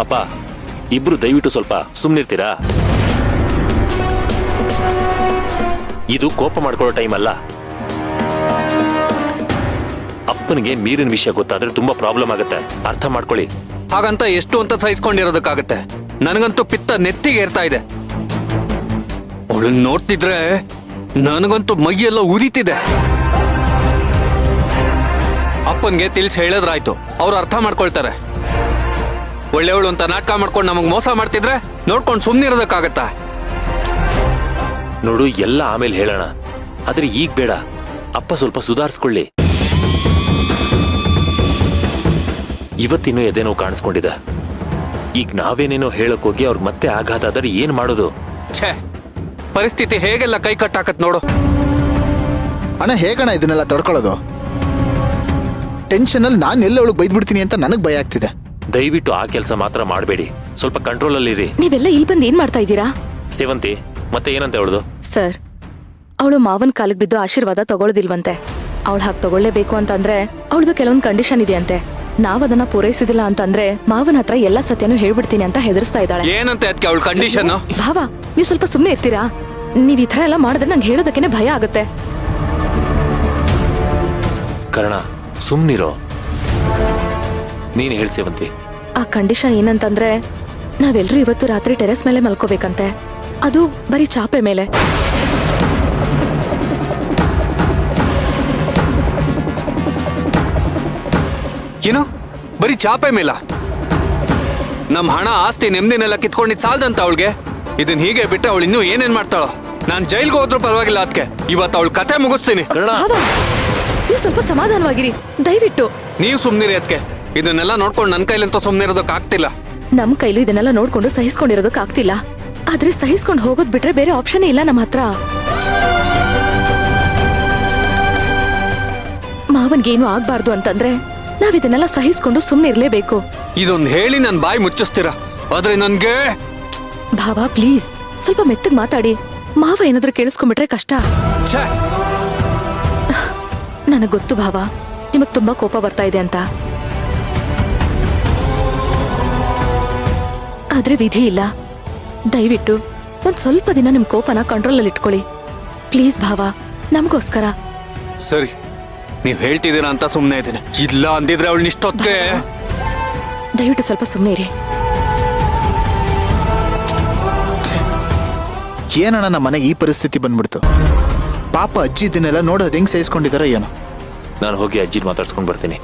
ಅಪ್ಪ, ಇಬ್ರು ದಯವಿಟ್ಟು ಸ್ವಲ್ಪ ಸುಮ್ನಿರ್ತೀರಾ? ಇದು ಕೋಪ ಮಾಡ್ಕೊಳ್ಳೋ ಟೈಮ್ ಅಲ್ಲ. ಅಪ್ಪನಿಗೆ ಮೀರಿನ ವಿಷಯ ಗೊತ್ತಾದ್ರೆ ತುಂಬಾ ಪ್ರಾಬ್ಲಮ್ ಆಗುತ್ತೆ, ಅರ್ಥ ಮಾಡ್ಕೊಳ್ಳಿ. ಹಾಗಂತ ಎಷ್ಟು ಅಂತ ಸಹಿಸ್ಕೊಂಡಿರೋದಕ್ಕಾಗತ್ತೆ? ನನಗಂತೂ ಪಿತ್ತ ನೆತ್ತಿಗೆ ಏರ್ತಾ ಇದೆ. ಅವಳನ್ನ ನೋಡ್ತಿದ್ರೆ ನನಗಂತೂ ಮೈಯೆಲ್ಲ ಉರಿತಿದೆ. ಅಪ್ಪನ್ಗೆ ತಿಳಿಸಿ ಹೇಳಿದ್ರಾಯ್ತು, ಅವ್ರು ಅರ್ಥ ಮಾಡ್ಕೊಳ್ತಾರೆ. ಒಳ್ಳೆಯವಳು ಅಂತ ನಾಟಕ ಮಾಡ್ಕೊಂಡು ನಮಗ್ ಮೋಸ ಮಾಡ್ತಿದ್ರೆ ನೋಡ್ಕೊಂಡು ಸುಮ್ನಿರೋದಕ್ಕಾಗತ್ತಾ? ನೋಡು, ಎಲ್ಲ ಆಮೇಲೆ ಹೇಳೋಣ, ಆದ್ರೆ ಈಗ ಬೇಡ. ಅಪ್ಪ ಸ್ವಲ್ಪ ಸುಧಾರಿಸ್ಕೊಳ್ಳಿ. ಇವತ್ತಿನ್ನೂ ಎದೇನೋ ಕಾಣಿಸ್ಕೊಂಡಿದೆ. ಈಗ ನಾವೇನೇನೋ ಹೇಳಕ್ ಹೋಗಿ ಅವ್ರಿಗೆ ಮತ್ತೆ ಆಘಾತ ಆದ್ರೆ ಏನ್ ಮಾಡೋದು? ಛೇ, ಪರಿಸ್ಥಿತಿ ಹೇಗೆಲ್ಲ ಕೈ ಕಟ್ಟಾಕತ್ ನೋಡು. ಅಣ್ಣ, ಹೇಗಣ್ಣ ಇದನ್ನೆಲ್ಲ ತಡ್ಕೊಳ್ಳೋದು? ಟೆನ್ಷನ್ ಅಲ್ಲಿ ನಾನು ಎಲ್ಲ ಅವಳು ಬೈದ್ಬಿಡ್ತೀನಿ ಅಂತ ನನಗ್ ಭಯ ಆಗ್ತಿದೆ. ದಯವಿಟ್ಟು ಆ ಕೆಲಸ ಮಾತ್ರ ಮಾಡಬೇಡಿ, ಸ್ವಲ್ಪ ಕಂಟ್ರೋಲ್ ಅಲ್ಲಿ ಇರಿ. ನೀವೆಲ್ಲ ಇಲ್ಲಿ ಬಂದು ಏನ್ ಮಾಡ್ತಾ ಇದ್ದೀರಾ? ಸೇವಂತಿ, ಮತ್ತೆ ಏನಂತ ಹೇಳುದು? ಸರ್, ಅವಳು ಮಾವನ್ ಕಾಲಿಗೆ ಬಿದ್ದು ಆಶೀರ್ವಾದ ತಗೊಳ್ಳೋದಿಲ್ವಂತೆ. ಅವಳು ಹಾಗೆ ತಗೊಳ್ಳೇಬೇಕು ಅಂತಂದ್ರೆ ಅವಳದು ಕೆಲವೊಂದು ಕಂಡೀಷನ್ ಇದೆಯಂತೆ. ನಾವದನ್ನ ಪೂರೈಸಿದಿಲ್ಲ ಅಂತಂದ್ರೆ ಮಾವನ ಹತ್ರ ಎಲ್ಲಾ ಸತ್ಯನೂ ಹೇಳ್ಬಿಡ್ತೀನಿ ಅಂತ ಹೆದರ್ಸ್ತಾ ಇದ್ದಾಳೆ. ಏನಂತ ಅದಕ್ಕೆ ಅವಳ ಕಂಡೀಷನ್? ಭಾವ, ನೀವು ಸ್ವಲ್ಪ ಸುಮ್ನೆ ಇರ್ತೀರಾ? ನೀವ್ ಈ ತರ ಎಲ್ಲ ಮಾಡಿದ್ರೆ ನಂಗೆ ಹೇಳೋದಕ್ಕೇನೆ ಭಯ ಆಗುತ್ತೆ. ಕರ್ಣ, ಸುಮ್ನಿರೋ. ನೀನ್ ಹೇಳಿ ಸೇವಂತಿ. ಆ ಕಂಡೀಷನ್ ಏನಂತಂದ್ರೆ ನಾವೆಲ್ಲರೂ ಇವತ್ತು ರಾತ್ರಿ ಟೆರೆಸ್ ಮೇಲೆ ಮಲ್ಕೋಬೇಕಂತೆ, ಅದು ಬರೀ ಚಾಪೆ ಮೇಲೆ. ಏನು, ಬರೀ ಚಾಪೆ ಮೇಲ? ನಮ್ ಹಣ ಆಸ್ತಿ ನೆಮ್ಮದಿನೆಲ್ಲ ಕಿತ್ಕೊಂಡಿದ್ ಸಾಲ್ದಂತ ಅವಳಿಗೆ? ಇದನ್ ಹೀಗೆ ಬಿಟ್ರೆ ಅವಳು ಇನ್ನೂ ಏನೇನ್ ಮಾಡ್ತಾಳೋ? ನಾನ್ ಜೈಲ್ಗೆ ಹೋದ್ರೂ ಪರವಾಗಿಲ್ಲ, ಅದಕ್ಕೆ ಇವತ್ತು ಅವಳ ಕತೆ ಮುಗಿಸ್ತೀನಿ. ಭಾವ, ನೀವು ಸ್ವಲ್ಪ ಸಮಾಧಾನವಾಗಿರಿ ದಯವಿಟ್ಟು. ನೀವು ಸುಮ್ನಿರಿ ಅದಕ್ಕೆ. ಇದನ್ನೆಲ್ಲ ನೋಡ್ಕೊಂಡು ನನ್ನ ಕೈಲಂತೂ ಸುಮ್ನಿರೋದಕ್ ಆಗ್ತಿಲ್ಲ. ನಮ್ ಕೈಲೂ ಇದನ್ನೆಲ್ಲ ನೋಡ್ಕೊಂಡು ಸಹಿಸ್ಕೊಂಡಿರೋದಕ್ ಆಗ್ತಿಲ್ಲ. ಆದ್ರೆ ಸಹಿಸ್ಕೊಂಡು ಹೋಗೋದ್ ಬಿಟ್ರೆ ಬೇರೆ ಆಪ್ಷನ್ ಇಲ್ಲ ನಮ್ಮ ಹತ್ರ. ಮಾವನ್ಗೇನು ಆಗ್ಬಾರ್ದು ಅಂತಂದ್ರೆ ನಾವ್ ಇದನ್ನೆಲ್ಲ ಸಹಿಸ್ಕೊಂಡು ಸುಮ್ನೆ ಇರ್ಲೇಬೇಕು. ಇದೊಂದು ಹೇಳಿ ನನ್ ಬಾಯಿ ಮುಚ್ಚಿಸ್ತೀರಾ, ಆದ್ರೆ ನನ್ಗೆ... ಭಾವ, ಪ್ಲೀಸ್ ಸ್ವಲ್ಪ ಮೆತ್ತಗ್ ಮಾತಾಡಿ. ಮಾವ ಏನಾದ್ರೂ ಕೇಳಿಸ್ಕೊಂಡ್ಬಿಟ್ರೆ ಕಷ್ಟ. ನನಗ್ ಗೊತ್ತು ಭಾವ, ನಿಮಗ್ ತುಂಬಾ ಕೋಪ ಬರ್ತಾ ಇದೆ ಅಂತ. ಆದ್ರೆ ವಿಧಿ ಇಲ್ಲ. ದಯವಿಟ್ಟು ಒಂದ್ ಸ್ವಲ್ಪ ದಿನ ನಿಮ್ ಕೋಪನ ಕಂಟ್ರೋಲ್ ಅಲ್ಲಿ ಇಟ್ಕೊಳ್ಳಿ ಪ್ಲೀಸ್ ಭಾವ, ನಮಗೋಸ್ಕರ. ಸರಿ, ನೀವ್ ಹೇಳ್ತಿದ್ದೀರಾ ಅಂತ ಸುಮ್ನೆ ಇದ್ದೀನಿ. ಇಲ್ಲ ಅಂದಿದ್ರೆ ಅವಳು ಇಷ್ಟೊತ್ತಿಗೆ... ದಯವಿಟ್ಟು ಸ್ವಲ್ಪ ಸುಮ್ನೆ ಇರಿ. ಏನಣ್ಣ, ನಮ್ಮ ಮನೆಗೆ ಈ ಪರಿಸ್ಥಿತಿ ಬಂದ್ಬಿಡ್ತು. ಪಾಪ ಅಜ್ಜಿ ಇದನ್ನೆಲ್ಲ ನೋಡೋದು ಹೆಂಗ್ ಸಹಿಸ್ಕೊಂಡಿದಾರ ಏನೋ. ನಾನು ಹೋಗಿ ಅಜ್ಜಿ ಮಾತಾಡ್ಸ್ಕೊಂಡ್ ಬರ್ತೀನಿ.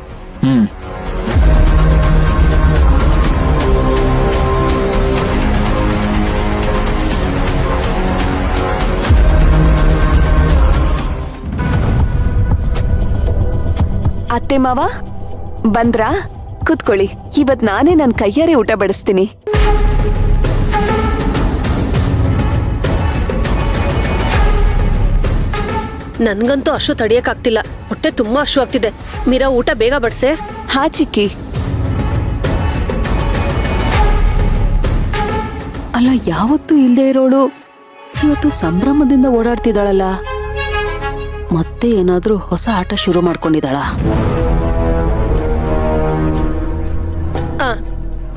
ಅತ್ತೆ ಮಾವ ಬಂದ್ರಾ? ಕೂತ್ಕೊಳ್ಳಿ. ಇವತ್ ನಾನೇ ನನ್ನ ಕೈಯಾರೆ ಊಟ ಬಡಿಸ್ತೀನಿ. ನನ್ಗಂತೂ ಅಷ್ಟು ತಡಿಯಕ್ಕಾಗ್ತಿಲ್ಲ, ಹೊಟ್ಟೆ ತುಂಬಾ ಅಷ್ಟು ಆಗ್ತಿದೆ. ಮೀರಾ, ಊಟ ಬೇಗ ಬಡ್ಸೆ. ಹಾ ಚಿಕ್ಕಿ. ಅಲ್ಲ, ಯಾವತ್ತೂ ಇಲ್ದೇ ಇರೋಳು ಇವತ್ತು ಸಂಭ್ರಮದಿಂದ ಓಡಾಡ್ತಿದ್ದಾಳಲ್ಲ. ಮತ್ತೆ ಏನಾದ್ರೂ ಹೊಸ ಆಟ ಶುರು ಮಾಡ್ಕೊಂಡಿದ್ದಾಳ?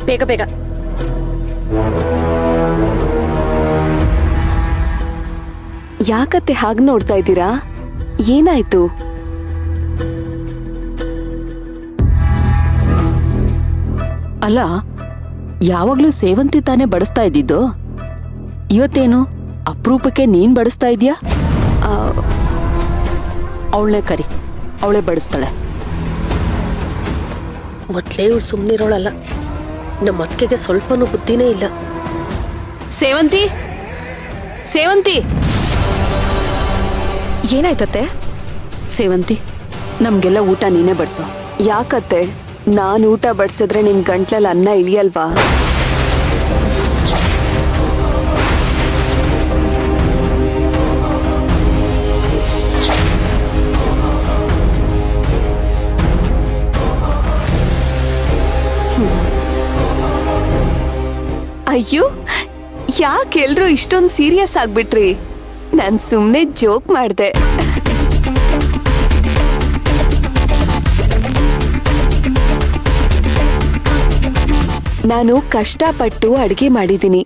ಬೇಗ ಬೇಗ. ಯಾಕತ್ತೆ ಹಾಗೆ ನೋಡ್ತಾ ಇದ್ದೀರಾ? ಏನಾಯ್ತು? ಅಲ್ಲ, ಯಾವಾಗ್ಲೂ ಸೇವಂತಿ ತಾನೇ ಬಡಿಸ್ತಾ ಇದ್ದಿದ್ದು. ಇವತ್ತೇನು ಅಪರೂಪಕ್ಕೆ ನೀನ್ ಬಡಿಸ್ತಾ ಇದ್ಯಾ? ಅವಳನ್ನೇ ಕರಿ, ಅವಳೇ ಬಡಿಸ್ತಾಳೆ. ಮೊದ್ಲೇ ಇವಳು ಸುಮ್ಮನಿರೋಳಲ್ಲ. ನಮ್ಮ ಅತ್ತಿಗೆಗೆ ಸ್ವಲ್ಪನೂ ಬುದ್ಧಿನೇ ಇಲ್ಲ. ಸೇವಂತಿ, ಸೇವಂತಿ, ಏನಾಯ್ತತ್ತೆ? ಸೇವಂತಿ, ನಮ್ಗೆಲ್ಲ ಊಟ ನೀನೇ ಬಡಿಸೋ. ಯಾಕತ್ತೆ, ನಾನು ಊಟ ಬಡಿಸಿದ್ರೆ ನಿಮ್ ಗಂಟ್ಲಲ್ಲಿ ಅನ್ನ ಇಳಿಯಲ್ವಾ? ಅಯ್ಯೋ, ಯಾಕೆ ಎಲ್ರೂ ಇಷ್ಟೊಂದು ಸೀರಿಯಸ್ ಆಗ್ಬಿಟ್ರಿ? ನಾನ್ ಸುಮ್ನೆ ಜೋಕ್ ಮಾಡ್ದೆ. ನಾನು ಕಷ್ಟಪಟ್ಟು ಅಡ್ಗೆ ಮಾಡಿದೀನಿ.